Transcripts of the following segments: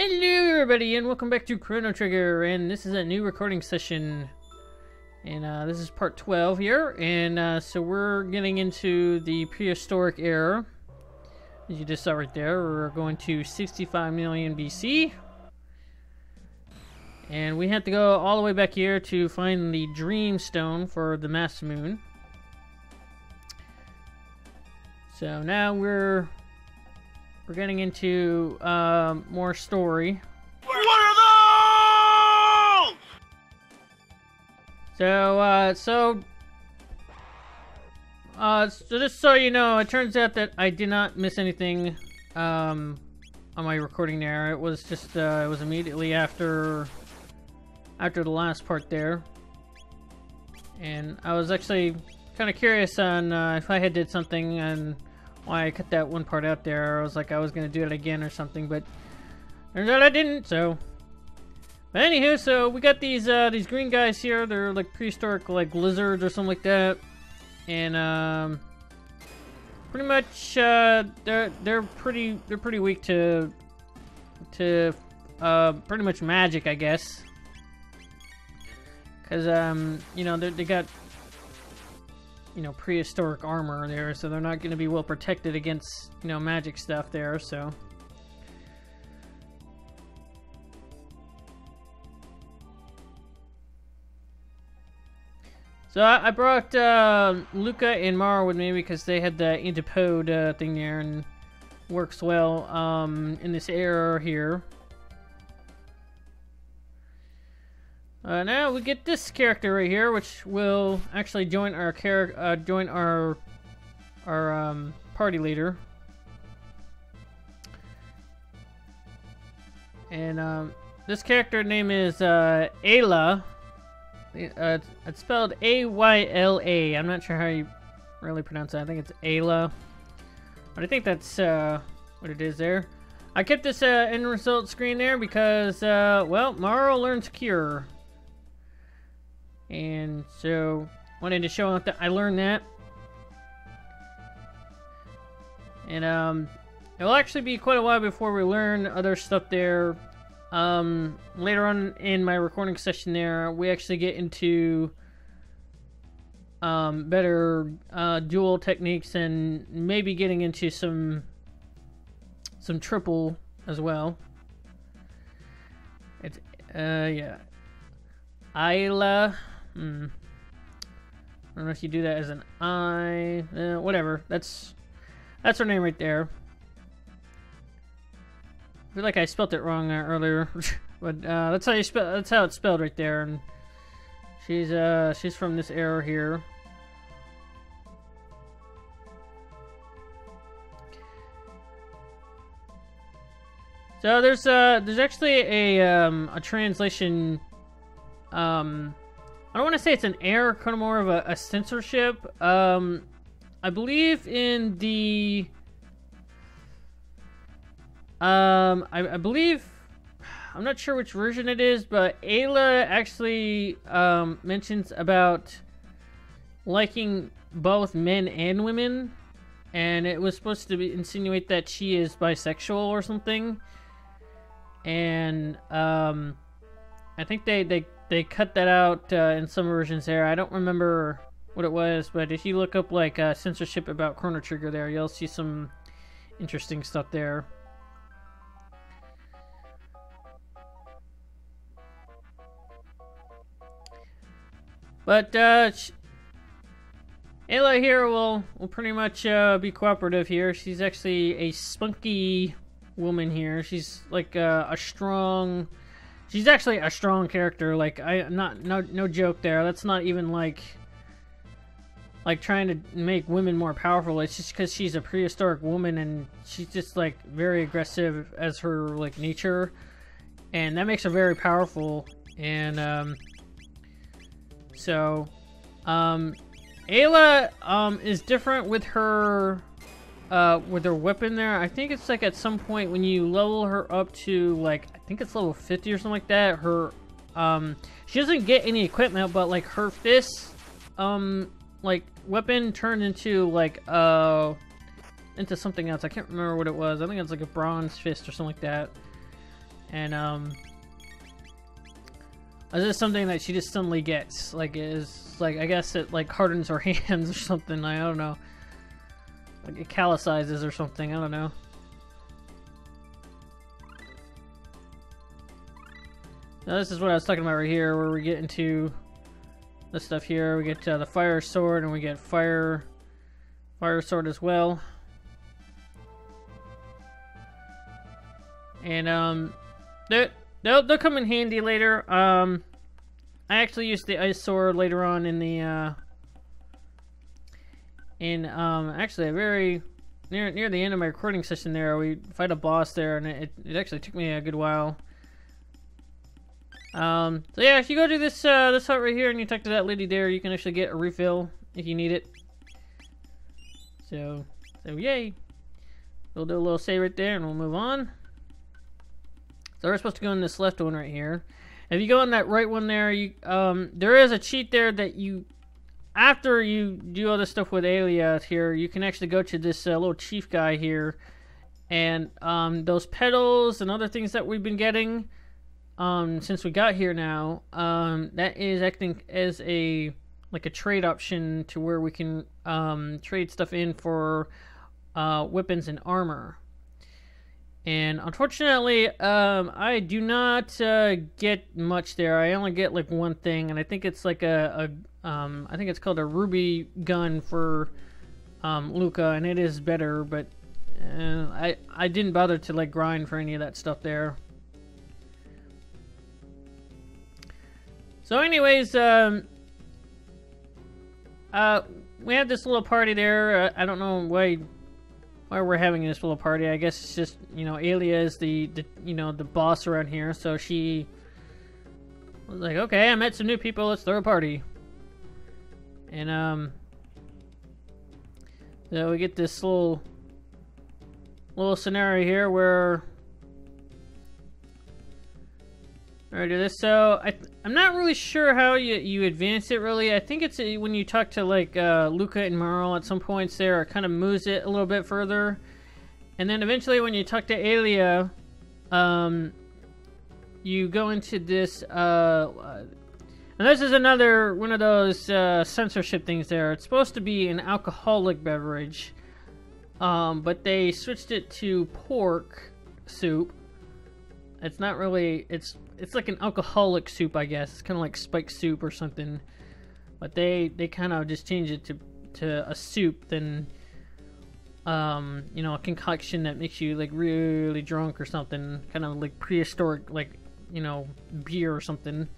Hello everybody and welcome back to Chrono Trigger, and this is a new recording session, and this is part 12 here, and so we're getting into the prehistoric era. As you just saw right there, we're going to 65 million BC, and we have to go all the way back here to find the Dreamstone for the Masamune. So now we're getting into more story. What are those? So just so you know, it turns out that I did not miss anything on my recording there. It was just it was immediately after the last part there, and I was actually kind of curious on if I had did something and why I cut that one part out there. I was like I was gonna do it again or something, but turns out I didn't. So, but anywho, so we got these green guys here. They're like prehistoric, like lizards or something like that, and pretty much they're pretty weak to pretty much magic, I guess, because you know they got, you know, prehistoric armor there, so they're not going to be well protected against, you know, magic stuff there. So I brought Luca and Mara with me because they had the antipode thing there, and works well in this era here. Now we get this character right here, which will actually join our party leader. And this character name is Ayla. It's spelled A-Y-L-A. I'm not sure how you really pronounce it. I think it's Ayla, but I think that's what it is there. I kept this end result screen there because well, Mara learns Cure. And so, wanted to show out that I learned that. And it will actually be quite a while before we learn other stuff there. Later on in my recording session there, we actually get into better dual techniques, and maybe getting into some triple as well. It's yeah, Ayla. I don't know if you do that as an I, whatever. That's her name right there. I feel like I spelt it wrong earlier, but that's how you spell. That's how it's spelled right there. And she's from this era here. So there's actually a translation. I don't want to say it's an error, kind of more of a censorship. I believe in the I believe, I'm not sure which version it is, but Ayla actually mentions about liking both men and women, and it was supposed to insinuate that she is bisexual or something. And I think they cut that out in some versions there. I don't remember what it was, but if you look up like censorship about Chrono Trigger there, you'll see some interesting stuff there. But Ayla here will pretty much be cooperative here. She's actually a spunky woman here. She's like a strong. She's actually a strong character. Like no joke there. That's not even like trying to make women more powerful. It's just because she's a prehistoric woman, and she's just like very aggressive as her like nature, and that makes her very powerful. And so Ayla is different with her weapon there. I think it's like at some point when you level her up to like, I think it's level 50 or something like that, her she doesn't get any equipment, but like her fist like weapon turned into like into something else. I can't remember what it was. I think it's like a bronze fist or something like that. And this is something that she just suddenly gets. Like, is like, I guess it like hardens her hands or something. I don't know. Like it callousizes or something. I don't know. Now this is what I was talking about right here, where we get into this stuff here. We get the fire sword, and we get fire sword as well. And they'll come in handy later. I actually used the ice sword later on in the actually a very near the end of my recording session there. We fight a boss there, and it actually took me a good while. So yeah, if you go to this this hut right here and you talk to that lady there, you can actually get a refill if you need it. So yay. We'll do a little save right there and we'll move on. So we're supposed to go in this left one right here. If you go in that right one there, you there is a cheat there that you, after you do all this stuff with Aelia here, you can actually go to this little chief guy here, and those petals and other things that we've been getting since we got here now, that is acting as a like a trade option to where we can trade stuff in for weapons and armor. And unfortunately, I do not get much there. I only get like one thing, and I think it's like I think it's called a ruby gun for Luca, and it is better. But I didn't bother to like grind for any of that stuff there. So, anyways, we have this little party there. I don't know why we're having this little party. I guess it's just, you know, Aelia is the you know, the boss around here, so she was like, okay, I met some new people, let's throw a party. And so we get this little scenario here where I do this. So I'm not really sure how you advance it really. I think it's when you talk to like Luca and Merle at some points there, it kind of moves it a little bit further, and then eventually when you talk to Aelia, you go into this and this is another one of those censorship things there. It's supposed to be an alcoholic beverage, but they switched it to pork soup. It's not really, it's like an alcoholic soup, I guess. It's kind of like spiked soup or something. But they kind of just changed it to a soup, then you know, a concoction that makes you like really drunk or something, kind of like prehistoric, like, you know, beer or something.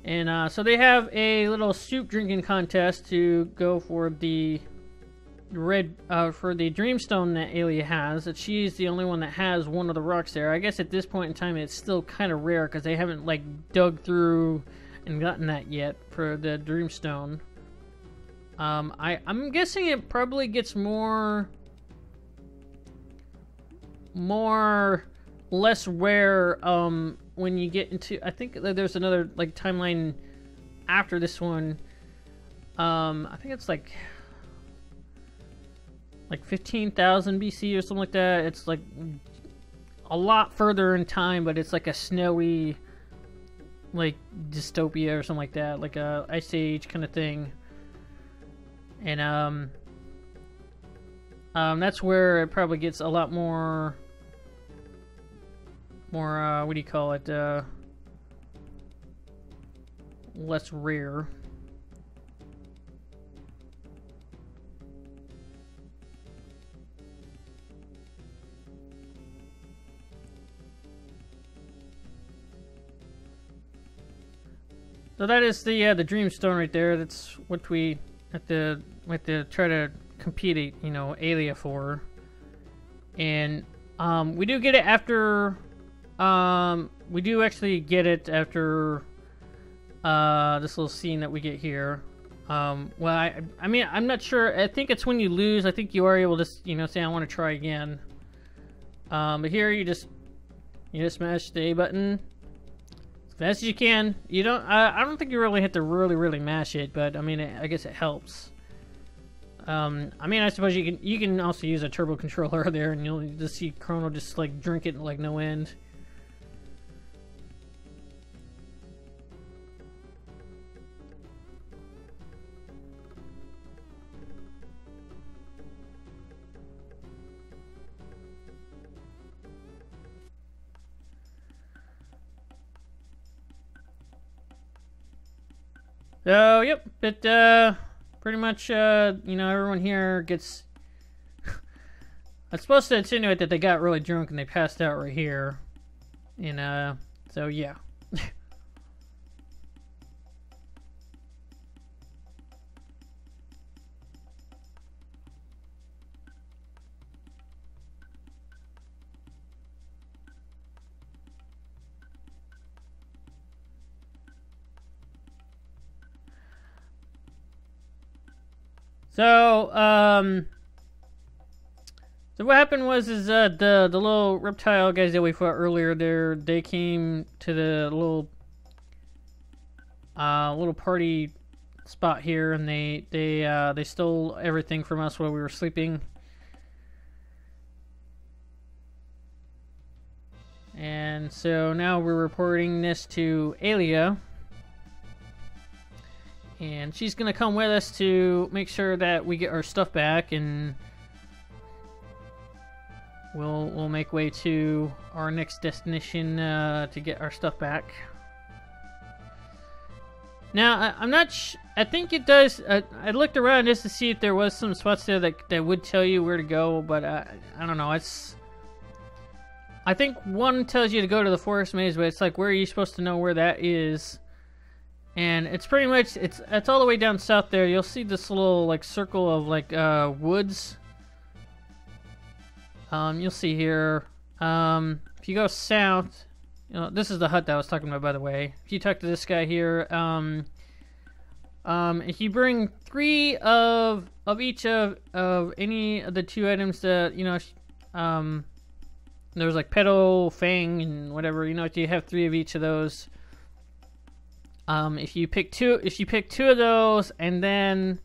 And so they have a little soup drinking contest to go for the red for the Dreamstone that Aelia has. That she's the only one that has one of the rocks there. I guess at this point in time it's still kind of rare because they haven't like dug through and gotten that yet for the Dreamstone. I'm guessing it probably gets less rare when you get into, I think there's another like timeline after this one. I think it's like 15,000 BC or something like that. It's like a lot further in time, but it's like a snowy, like dystopia or something like that, like a Ice Age kind of thing. And that's where it probably gets a lot more what do you call it? Less rare. So that is the Dreamstone right there. That's what we have to try to compete, you know, Aelia for. And we do get it after. We do actually get it after this little scene that we get here. Well, I mean, I'm not sure. I think it's when you lose. I think you are able to, you know, say I want to try again. But here you just smash the A button as fast as you can. You don't. I don't think you really have to really mash it, but I mean, I guess it helps. I mean, I suppose you can also use a turbo controller there, and you'll just see Chrono just like drink it like no end. So, yep, but, pretty much, you know, everyone here gets... I'm supposed to insinuate that they got really drunk and they passed out right here. And, so, yeah. So, so what happened was the little reptile guys that we fought earlier there, they came to the little party spot here, and they stole everything from us while we were sleeping. And so now we're reporting this to Alia. And she's gonna come with us to make sure that we get our stuff back, and we'll make way to our next destination to get our stuff back. Now I'm not. I think it does. I looked around just to see if there was some spots there that would tell you where to go, but I don't know. I think one tells you to go to the forest maze, but it's like, where are you supposed to know where that is? And it's pretty much, it's all the way down south there. You'll see this little like circle of like woods. You'll see here. If you go south, you know, this is the hut that I was talking about, by the way. If you talk to this guy here, if you bring 3 of each of any of the 2 items that, you know, there's like petal, fang, and whatever. You know, if you have 3 of each of those. If you pick two of those, and then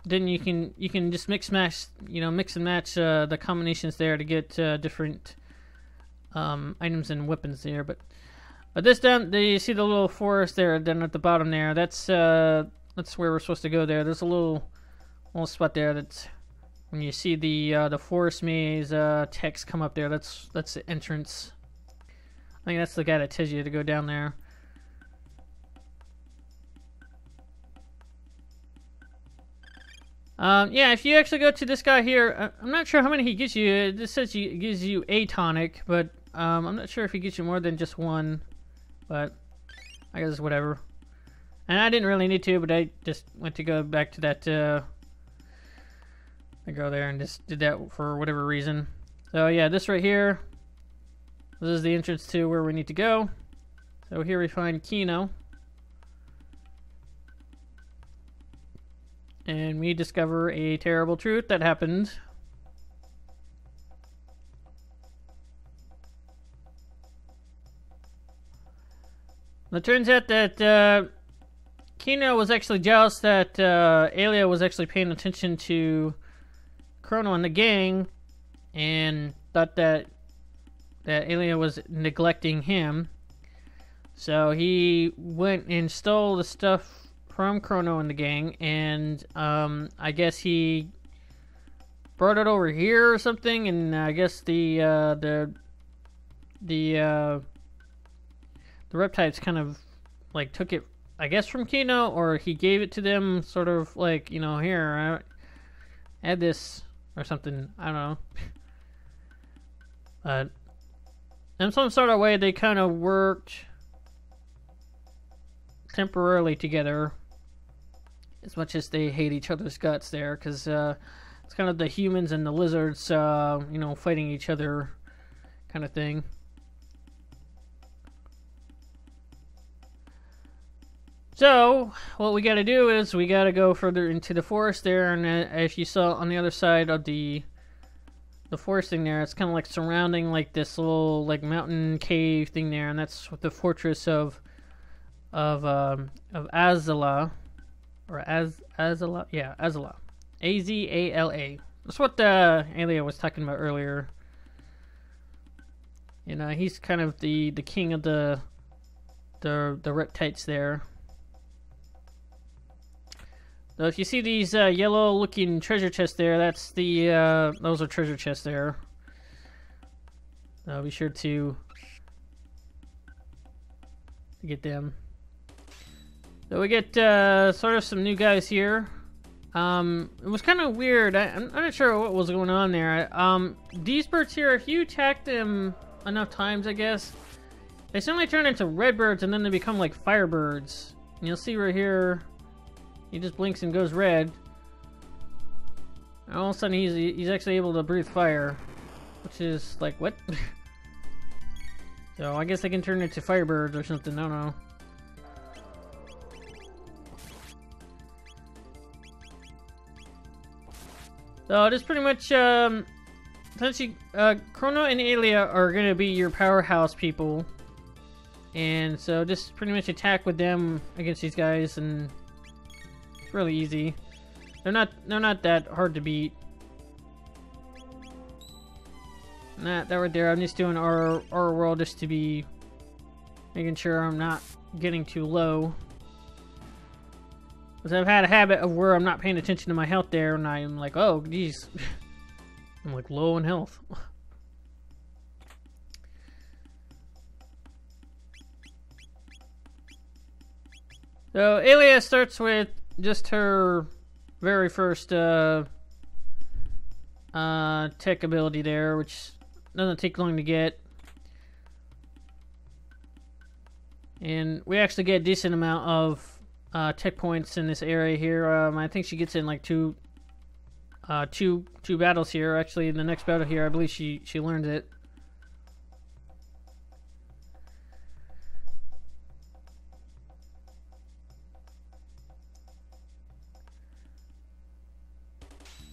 you can just mix and match the combinations there to get different items and weapons there. But this down, you see the little forest there down at the bottom there. That's where we're supposed to go there. There's a little spot there. That's when you see the forest maze text come up there. That's the entrance. I think that's the guy that tells you to go down there. Yeah, if you actually go to this guy here, I'm not sure how many he gives you. This says he gives you a tonic, but I'm not sure if he gives you more than just one. But I guess whatever. And I didn't really need to, but I just went to go back to that. I go there and just did that for whatever reason. So yeah, this right here. This is the entrance to where we need to go. So here we find Kino. And we discover a terrible truth that happened. It turns out that Kino was actually jealous that Alia was actually paying attention to Chrono and the gang, and thought that Alia was neglecting him. So he went and stole the stuff from Chrono and the gang, and I guess he brought it over here or something, and I guess the reptiles kind of like took it, I guess, from Kino, or he gave it to them, sort of like, you know, here, add this or something. I don't know. But in some sort of way, they kind of worked temporarily together, as much as they hate each other's guts there, because it's kind of the humans and the lizards, you know, fighting each other kind of thing. So what we got to do is we got to go further into the forest there, and if you saw on the other side of the forest thing there, it's kind of like surrounding like this little like mountain cave thing there, and that's the fortress of Azala. Or Azala. Yeah, Azala. Azala. That's what Alia was talking about earlier. You know, he's kind of the king of the reptites there. So if you see these yellow-looking treasure chests there, that's the those are treasure chests there. Be sure to get them. So we get sort of some new guys here. It was kind of weird. I'm not sure what was going on there. These birds here, if you attack them enough times, I guess, they suddenly turn into red birds and then they become like firebirds. And you'll see right here, he just blinks and goes red. And all of a sudden he's actually able to breathe fire, which is like, what? So I guess they can turn into firebirds or something, I don't know. So this pretty much, essentially, Chrono and Alia are gonna be your powerhouse people, and so just pretty much attack with them against these guys, and it's really easy. They're not that hard to beat. That right there. I'm just doing our world just to be making sure I'm not getting too low. Because I've had a habit of where I'm not paying attention to my health there, and I'm like, oh, geez. I'm like low in health. So, Alia starts with just her very first tech ability there, which doesn't take long to get. And we actually get a decent amount of tech points in this area here. I think she gets in like two battles here. Actually, in the next battle here, I believe she learned it.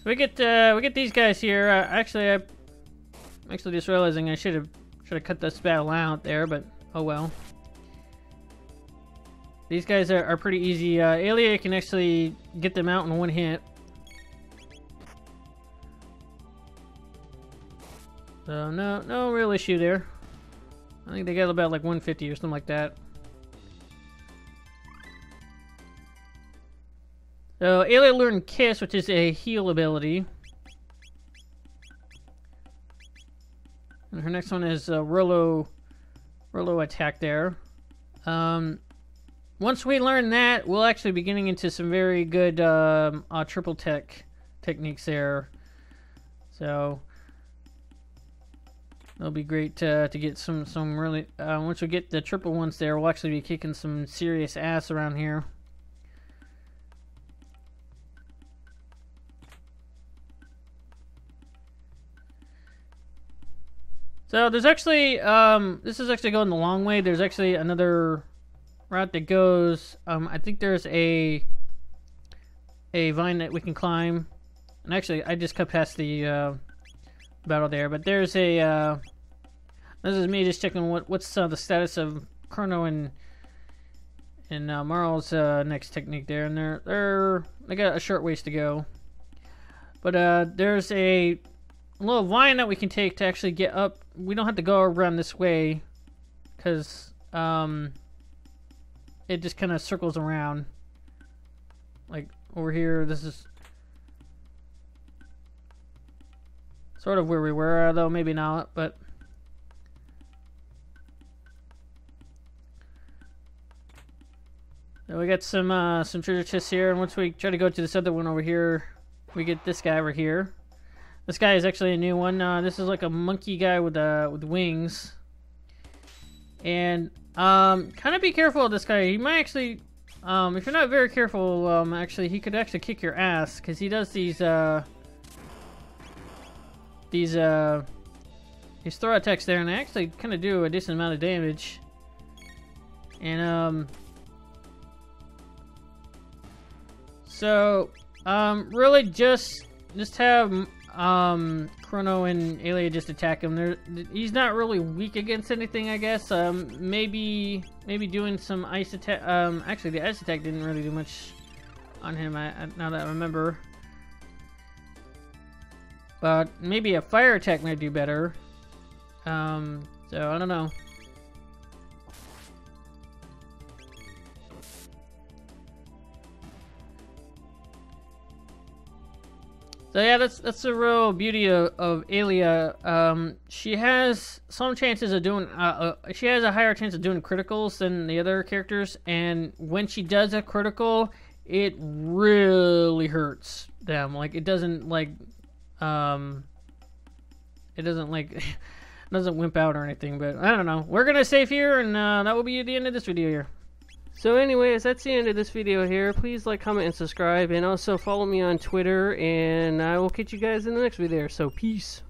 So we get these guys here. I'm actually just realizing I should have cut this battle out there, but oh well. These guys are pretty easy. Alia can actually get them out in one hit. So no real issue there. I think they got about like 150 or something like that. So Alia learned Kiss, which is a heal ability. And her next one is Rollo attack there. Once we learn that, we'll actually be getting into some very good triple techniques there. So it'll be great to get some really. Once we get the triple ones there, we'll actually be kicking some serious ass around here. So there's actually this is actually going the long way. There's actually another route that goes, I think there's a vine that we can climb, and actually I just cut past the battle there, but there's a this is me just checking what's the status of Chrono and Marl's next technique there, and they got a short ways to go, but there's a little vine that we can take to actually get up. We don't have to go around this way because it just kind of circles around. Like over here, this is sort of where we were, although maybe not, but so we got some treasure chests here, and once we try to go to this other one over here, we get this guy over here. This guy is actually a new one. This is like a monkey guy with wings. And kind of be careful of this guy. He might actually, if you're not very careful, actually he could actually kick your ass, because he does these throw attacks there, and they actually kind of do a decent amount of damage. And so really just have Chrono and Alia just attack him. He's not really weak against anything, I guess. Maybe doing some ice attack. Actually, the ice attack didn't really do much on him. Now that I remember, but maybe a fire attack might do better. So I don't know. So yeah, that's the real beauty of Aelia. She has some chances of doing. She has a higher chance of doing criticals than the other characters, and when she does a critical, it really hurts them. Like it doesn't like, it doesn't like, doesn't wimp out or anything. But I don't know. We're gonna save here, and that will be the end of this video here. So anyways, that's the end of this video here. Please like, comment, and subscribe. And also follow me on Twitter. And I will catch you guys in the next video. So peace.